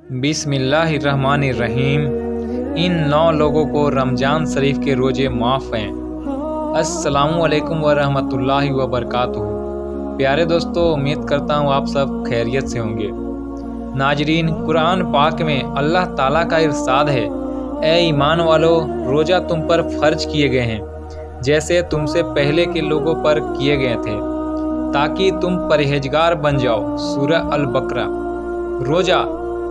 बिस्मिल्लाहिर्रहमानिर्रहीम। इन 9 लोगों को रमज़ान शरीफ के रोज़े माफ़ हैं। अस्सलामुअलैकुम वरहमतुल्लाहि वबरकातुहू। प्यारे दोस्तों, उम्मीद करता हूँ आप सब खैरियत से होंगे। नाजरीन, कुरान पाक में अल्लाह ताला का इरशाद है, ए ईमान वालों, रोज़ा तुम पर फ़र्ज किए गए हैं जैसे तुमसे पहले के लोगों पर किए गए थे, ताकि तुम परहेजगार बन जाओ। सूरह अल-बकरा। रोज़ा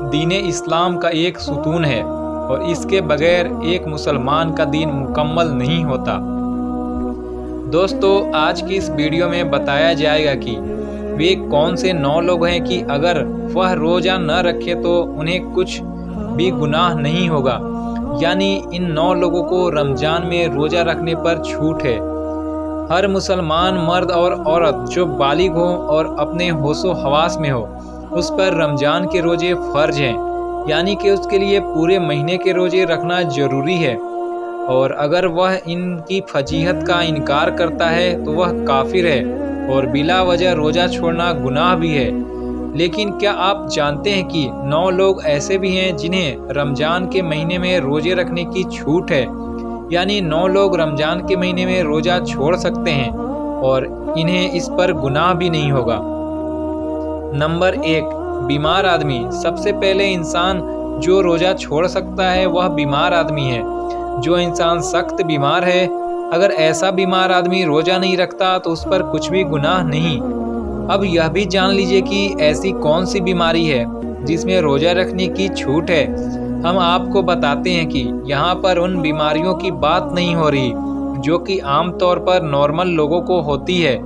दीन इस्लाम का एक सुतून है और इसके बगैर एक मुसलमान का दीन मुकम्मल नहीं होता। दोस्तों, आज की इस वीडियो में बताया जाएगा कि वे कौन से 9 लोग हैं कि अगर वह रोज़ा न रखे तो उन्हें कुछ भी गुनाह नहीं होगा। यानी इन 9 लोगों को रमज़ान में रोज़ा रखने पर छूट है। हर मुसलमान मर्द और औरत जो बालिग हो और अपने होशो हवास में हो, उस पर रमज़ान के रोज़े फ़र्ज हैं, यानी कि उसके लिए पूरे महीने के रोज़े रखना ज़रूरी है। और अगर वह इनकी फजीहत का इनकार करता है तो वह काफिर है और बिला वजह रोज़ा छोड़ना गुनाह भी है। लेकिन क्या आप जानते हैं कि 9 लोग ऐसे भी हैं जिन्हें रमज़ान के महीने में रोज़े रखने की छूट है। यानी 9 लोग रमज़ान के महीने में रोज़ा छोड़ सकते हैं और इन्हें इस पर गुनाह भी नहीं होगा। नंबर 1, बीमार आदमी। सबसे पहले इंसान जो रोज़ा छोड़ सकता है वह बीमार आदमी है। जो इंसान सख्त बीमार है, अगर ऐसा बीमार आदमी रोज़ा नहीं रखता तो उस पर कुछ भी गुनाह नहीं। अब यह भी जान लीजिए कि ऐसी कौन सी बीमारी है जिसमें रोज़ा रखने की छूट है। हम आपको बताते हैं कि यहाँ पर उन बीमारियों की बात नहीं हो रही जो कि आम तौर पर नॉर्मल लोगों को होती है।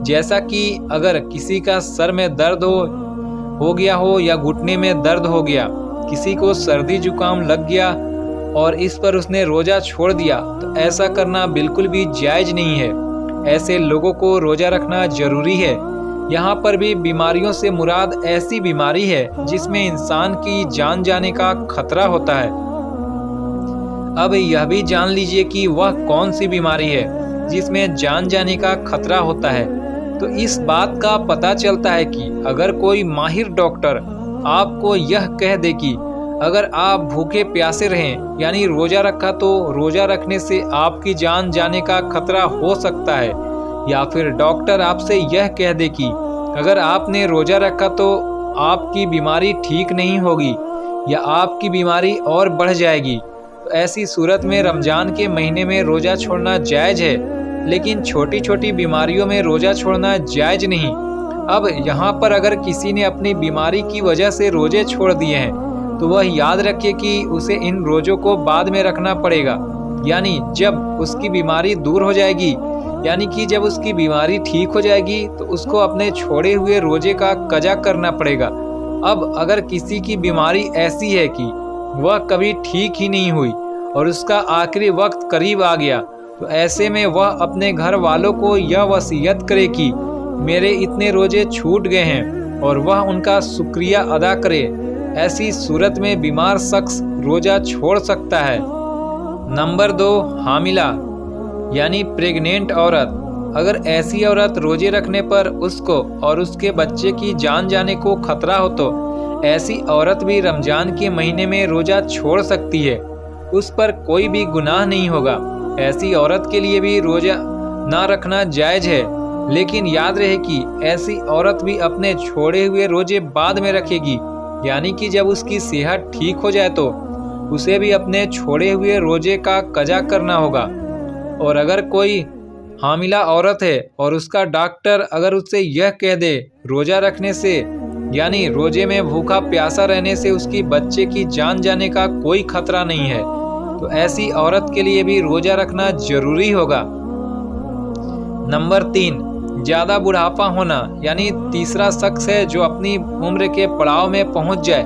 जैसा कि अगर किसी का सर में दर्द हो गया हो या घुटने में दर्द हो गया, किसी को सर्दी जुकाम लग गया और इस पर उसने रोज़ा छोड़ दिया, तो ऐसा करना बिल्कुल भी जायज़ नहीं है। ऐसे लोगों को रोज़ा रखना ज़रूरी है। यहाँ पर भी बीमारियों से मुराद ऐसी बीमारी है जिसमें इंसान की जान जाने का खतरा होता है। अब यह भी जान लीजिए कि वह कौन सी बीमारी है जिसमें जान जाने का खतरा होता है। तो इस बात का पता चलता है कि अगर कोई माहिर डॉक्टर आपको यह कह दे कि अगर आप भूखे प्यासे रहें, यानी रोज़ा रखा, तो रोज़ा रखने से आपकी जान जाने का खतरा हो सकता है, या फिर डॉक्टर आपसे यह कह दे कि अगर आपने रोज़ा रखा तो आपकी बीमारी ठीक नहीं होगी या आपकी बीमारी और बढ़ जाएगी, तो ऐसी सूरत में रमज़ान के महीने में रोज़ा छोड़ना जायज़ है, लेकिन छोटी छोटी बीमारियों में रोज़ा छोड़ना जायज़ नहीं। अब यहाँ पर अगर किसी ने अपनी बीमारी की वजह से रोज़े छोड़ दिए हैं तो वह याद रखे कि उसे इन रोज़ों को बाद में रखना पड़ेगा। यानी जब उसकी बीमारी दूर हो जाएगी, यानी कि जब उसकी बीमारी ठीक हो जाएगी, तो उसको अपने छोड़े हुए रोज़े का कज़ा करना पड़ेगा। अब अगर किसी की बीमारी ऐसी है कि वह कभी ठीक ही नहीं हुई और उसका आखिरी वक्त करीब आ गया, तो ऐसे में वह अपने घर वालों को यह वसीयत करे कि मेरे इतने रोज़े छूट गए हैं और वह उनका शुक्रिया अदा करे। ऐसी सूरत में बीमार शख्स रोज़ा छोड़ सकता है। नंबर 2, हामिला यानी प्रेग्नेंट औरत। अगर ऐसी औरत रोज़े रखने पर उसको और उसके बच्चे की जान जाने को खतरा हो तो ऐसी औरत भी रमज़ान के महीने में रोज़ा छोड़ सकती है। उस पर कोई भी गुनाह नहीं होगा। ऐसी औरत के लिए भी रोज़ा ना रखना जायज़ है, लेकिन याद रहे कि ऐसी औरत भी अपने छोड़े हुए रोज़े बाद में रखेगी। यानी कि जब उसकी सेहत ठीक हो जाए तो उसे भी अपने छोड़े हुए रोज़े का कज़ा करना होगा। और अगर कोई हामिला औरत है और उसका डॉक्टर अगर उससे यह कह दे रोज़ा रखने से, यानी रोज़े में भूखा प्यासा रहने से उसकी बच्चे की जान जाने का कोई खतरा नहीं है, तो ऐसी औरत के लिए भी रोज़ा रखना ज़रूरी होगा। नंबर 3, ज़्यादा बुढ़ापा होना। यानी तीसरा शख्स है जो अपनी उम्र के पड़ाव में पहुंच जाए,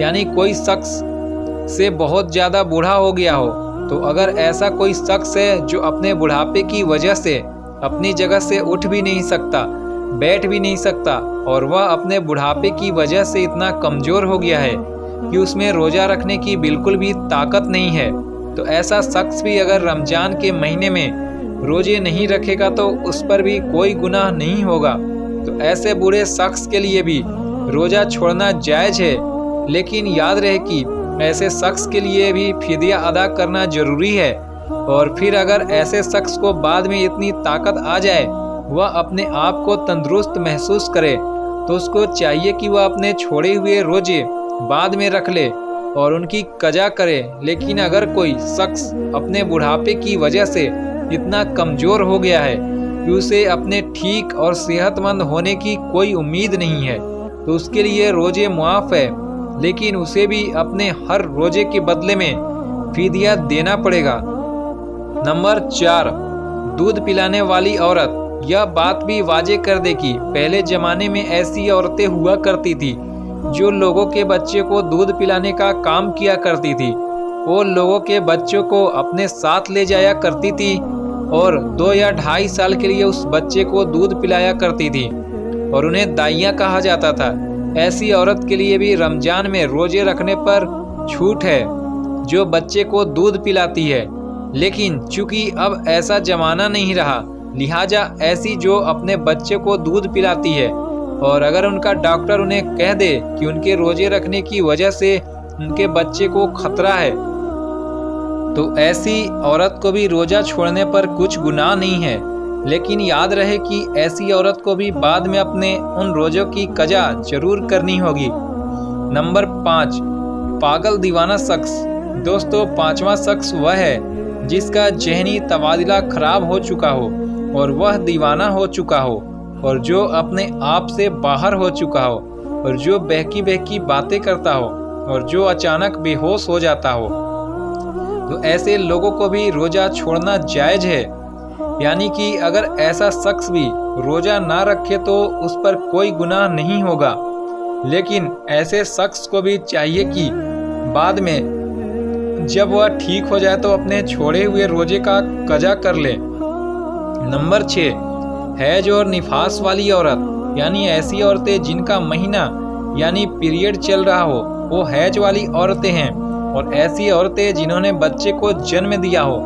यानी कोई शख्स से बहुत ज़्यादा बूढ़ा हो गया हो। तो अगर ऐसा कोई शख्स है जो अपने बुढ़ापे की वजह से अपनी जगह से उठ भी नहीं सकता, बैठ भी नहीं सकता, और वह अपने बुढ़ापे की वजह से इतना कमज़ोर हो गया है कि उसमें रोज़ा रखने की बिल्कुल भी ताकत नहीं है, तो ऐसा शख्स भी अगर रमज़ान के महीने में रोज़े नहीं रखेगा तो उस पर भी कोई गुनाह नहीं होगा। तो ऐसे बूढ़े शख्स के लिए भी रोज़ा छोड़ना जायज़ है। लेकिन याद रहे कि ऐसे शख्स के लिए भी फिदिया अदा करना जरूरी है। और फिर अगर ऐसे शख्स को बाद में इतनी ताकत आ जाए, वह अपने आप को तंदुरुस्त महसूस करे, तो उसको चाहिए कि वह अपने छोड़े हुए रोजे बाद में रख ले और उनकी कजा करे। लेकिन अगर कोई शख्स अपने बुढ़ापे की वजह से इतना कमज़ोर हो गया है कि उसे अपने ठीक और सेहतमंद होने की कोई उम्मीद नहीं है, तो उसके लिए रोजे मुआफ़ है, लेकिन उसे भी अपने हर रोजे के बदले में फिदिया देना पड़ेगा। नंबर 4, दूध पिलाने वाली औरत। यह बात भी वाजे कर दे कि पहले ज़माने में ऐसी औरतें हुआ करती थी जो लोगों के बच्चे को दूध पिलाने का काम किया करती थी। वो लोगों के बच्चों को अपने साथ ले जाया करती थी और 2 या 2.5 साल के लिए उस बच्चे को दूध पिलाया करती थी और उन्हें दाइयाँ कहा जाता था। ऐसी औरत के लिए भी रमज़ान में रोजे रखने पर छूट है जो बच्चे को दूध पिलाती है। लेकिन चूंकि अब ऐसा ज़माना नहीं रहा, लिहाजा ऐसी जो अपने बच्चे को दूध पिलाती है और अगर उनका डॉक्टर उन्हें कह दे कि उनके रोजे रखने की वजह से उनके बच्चे को खतरा है, तो ऐसी औरत को भी रोज़ा छोड़ने पर कुछ गुनाह नहीं है। लेकिन याद रहे कि ऐसी औरत को भी बाद में अपने उन रोज़ों की कज़ा जरूर करनी होगी। नंबर 5, पागल दीवाना शख्स। दोस्तों, 5वां शख्स वह है जिसका ज़हनी तबादला खराब हो चुका हो और वह दीवाना हो चुका हो और जो अपने आप से बाहर हो चुका हो और जो बहकी बहकी बातें करता हो और जो अचानक बेहोश हो जाता हो। तो ऐसे लोगों को भी रोज़ा छोड़ना जायज़ है, यानी कि अगर ऐसा शख्स भी रोज़ा ना रखे तो उस पर कोई गुनाह नहीं होगा। लेकिन ऐसे शख्स को भी चाहिए कि बाद में जब वह ठीक हो जाए तो अपने छोड़े हुए रोजे का कज़ा कर ले। नंबर 6, हैज और निफास वाली औरत, यानी ऐसी औरतें जिनका महीना यानी पीरियड चल रहा हो, वो हैज वाली औरतें हैं। और ऐसी औरतें जिन्होंने बच्चे को जन्म दिया हो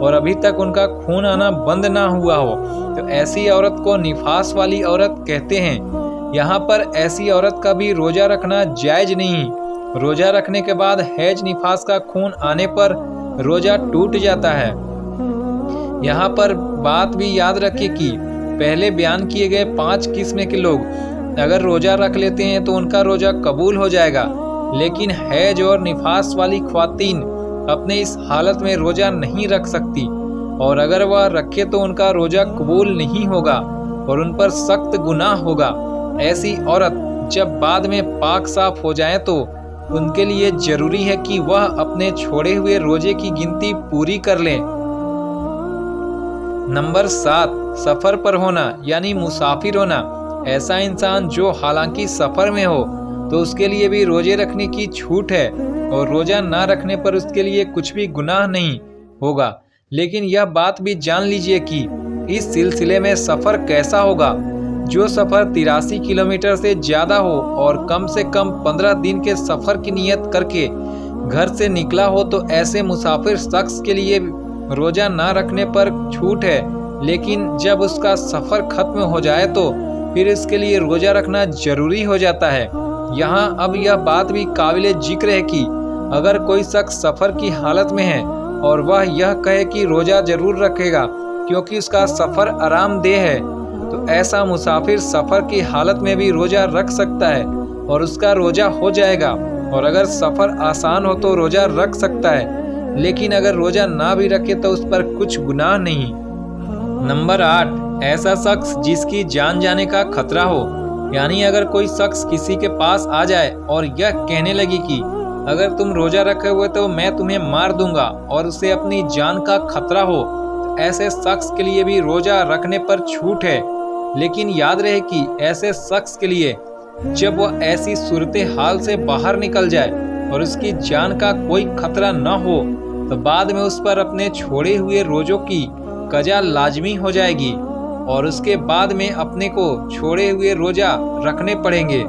और अभी तक उनका खून आना बंद ना हुआ हो, तो ऐसी औरत को निफास वाली औरत कहते हैं। यहाँ पर ऐसी औरत का भी रोज़ा रखना जायज़ नहीं। रोज़ा रखने के बाद हैज निफास का खून आने पर रोज़ा टूट जाता है। यहाँ पर बात भी याद रखें कि पहले बयान किए गए 5 किस्म के लोग अगर रोज़ा रख लेते हैं तो उनका रोज़ा कबूल हो जाएगा, लेकिन हैज और निफास वाली ख्वातीन अपने इस हालत में रोज़ा नहीं रख सकती और अगर वह रखे तो उनका रोज़ा कबूल नहीं होगा और उन पर सख्त गुनाह होगा। ऐसी औरत जब बाद में पाक साफ हो जाए तो उनके लिए ज़रूरी है कि वह अपने छोड़े हुए रोजे की गिनती पूरी कर लें। नंबर 7, सफ़र पर होना यानी मुसाफिर होना। ऐसा इंसान जो हालांकि सफ़र में हो तो उसके लिए भी रोजे रखने की छूट है और रोज़ा ना रखने पर उसके लिए कुछ भी गुनाह नहीं होगा। लेकिन यह बात भी जान लीजिए कि इस सिलसिले में सफ़र कैसा होगा। जो सफ़र 83 किलोमीटर से ज़्यादा हो और कम से कम 15 दिन के सफ़र की नियत करके घर से निकला हो, तो ऐसे मुसाफिर शख्स के लिए रोज़ा ना रखने पर छूट है। लेकिन जब उसका सफ़र ख़त्म हो जाए तो फिर इसके लिए रोज़ा रखना ज़रूरी हो जाता है। यहाँ अब यह बात भी काबिल जिक्र है कि अगर कोई शख्स सफ़र की हालत में है और वह यह कहे कि रोज़ा ज़रूर रखेगा क्योंकि उसका सफ़र आरामदेह है, तो ऐसा मुसाफिर सफ़र की हालत में भी रोज़ा रख सकता है और उसका रोज़ा हो जाएगा। और अगर सफ़र आसान हो तो रोज़ा रख सकता है, लेकिन अगर रोज़ा ना भी रखे तो उस पर कुछ गुनाह नहीं। नंबर 8, ऐसा शख्स जिसकी जान जाने का खतरा हो, यानी अगर कोई शख्स किसी के पास आ जाए और यह कहने लगी कि अगर तुम रोज़ा रखे हुए तो मैं तुम्हें मार दूंगा और उसे अपनी जान का खतरा हो, तो ऐसे शख्स के लिए भी रोज़ा रखने पर छूट है। लेकिन याद रहे कि ऐसे शख्स के लिए जब वह ऐसी सूरत हाल से बाहर निकल जाए और उसकी जान का कोई खतरा न हो, तो बाद में उस पर अपने छोड़े हुए रोज़ों की कज़ा लाजमी हो जाएगी और उसके बाद में अपने को छोड़े हुए रोज़ा रखने पड़ेंगे।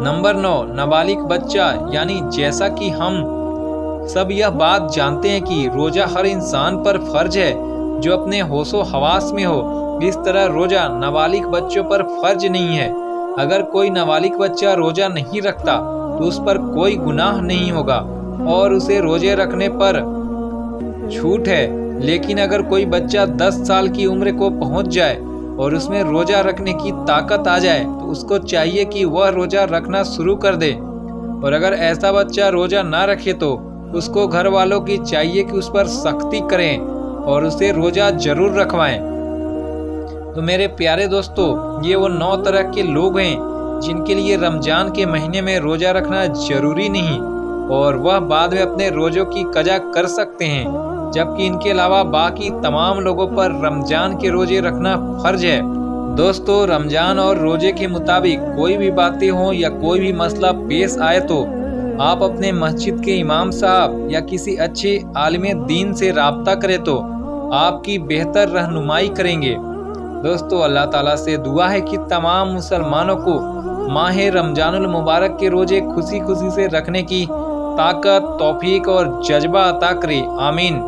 नंबर 9, नाबालिग बच्चा, यानी जैसा कि हम सब यह बात जानते हैं कि रोज़ा हर इंसान पर फ़र्ज है जो अपने होशो हवास में हो, इस तरह रोज़ा नाबालिग बच्चों पर फ़र्ज नहीं है। अगर कोई नाबालिग बच्चा रोजा नहीं रखता तो उस पर कोई गुनाह नहीं होगा और उसे रोजे रखने पर छूट है। लेकिन अगर कोई बच्चा 10 साल की उम्र को पहुंच जाए और उसमें रोजा रखने की ताकत आ जाए तो उसको चाहिए कि वह रोजा रखना शुरू कर दे। और अगर ऐसा बच्चा रोजा ना रखे तो उसको घर वालों की चाहिए कि उस पर सख्ती करें और उसे रोजा जरूर रखवाएं। तो मेरे प्यारे दोस्तों, ये वो 9 तरह के लोग हैं जिनके लिए रमजान के महीने में रोजा रखना जरूरी नहीं और वह बाद में अपने रोजों की कजा कर सकते हैं, जबकि इनके अलावा बाकी तमाम लोगों पर रमजान के रोजे रखना फर्ज है। दोस्तों, रमजान और रोजे के मुताबिक कोई भी बातें हों या कोई भी मसला पेश आए तो आप अपने मस्जिद के इमाम साहब या किसी अच्छे आलिम दीन से राब्ता करें तो आपकी बेहतर रहनुमाई करेंगे। दोस्तों, अल्लाह ताला से दुआ है कि तमाम मुसलमानों को माह रमजानुल मुबारक के रोजे खुशी खुशी से रखने की ताकत, तौफीक और जज्बा अता करे, आमीन।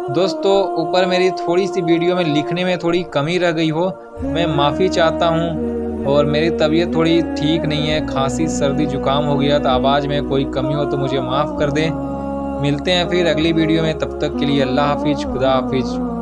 दोस्तों, ऊपर मेरी थोड़ी सी वीडियो में लिखने में थोड़ी कमी रह गई हो, मैं माफ़ी चाहता हूँ। और मेरी तबीयत थोड़ी ठीक नहीं है, खांसी सर्दी जुकाम हो गया, तो आवाज़ में कोई कमी हो तो मुझे माफ़ कर दें। मिलते हैं फिर अगली वीडियो में, तब तक के लिए अल्लाह हाफिज़, खुदा हाफिज़।